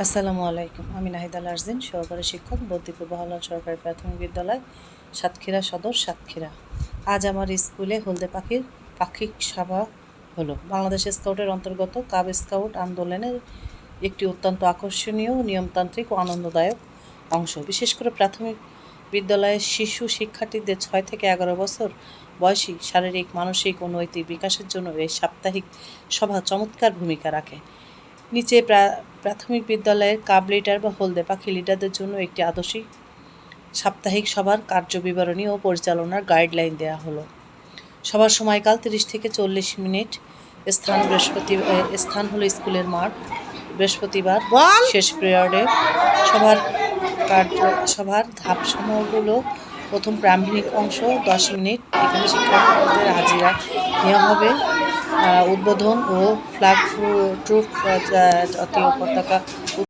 আসসালামু আলাইকুম। আমি নাহিদা লারজিন, সহকারী শিক্ষক, বদ্বীপুর বহরহাল সরকারি প্রাথমিক বিদ্যালয়, সাতক্ষীরা সদর, সাতক্ষীরা। আজ আমার স্কুলে হলদে পাখির পাক্ষিক সভা হলো। বাংলাদেশ স্কাউটের অন্তর্গত কাব স্কাউট আন্দোলনের একটি অত্যন্ত আকর্ষণীয়, নিয়মতান্ত্রিক ও আনন্দদায়ক অংশ। বিশেষ করে প্রাথমিক বিদ্যালয়ের শিশু শিক্ষার্থীদের 6 থেকে 11 বছর বয়সী শারীরিক, মানসিক ও নৈতিক বিকাশের জন্য এই সাপ্তাহিক সভা চমৎকার ভূমিকা রাখে। নিচে প্রাথমিক বিদ্যালয়ের কাব লিডার বা হলদে পাখি লিডারদের জন্য একটি আদর্শিক সাপ্তাহিক সভার কার্যবিবরণী ও পরিচালনার গাইডলাইন দেওয়া হলো। সভার সময়কাল 30 থেকে 40 মিনিট। স্থান হলো স্কুলের মাঠ। বৃহস্পতিবার শেষ পিরিয়ডে। সভার ধাপসমূহগুলো: প্রথম প্রারম্ভিক অংশ 10 মিনিট। এখানে শিক্ষার্থীদের হাজিরা নেওয়া হবে। উদ্বোধন ও ফ্ল্যাগ ট্রুপ জাতীয় পতাকা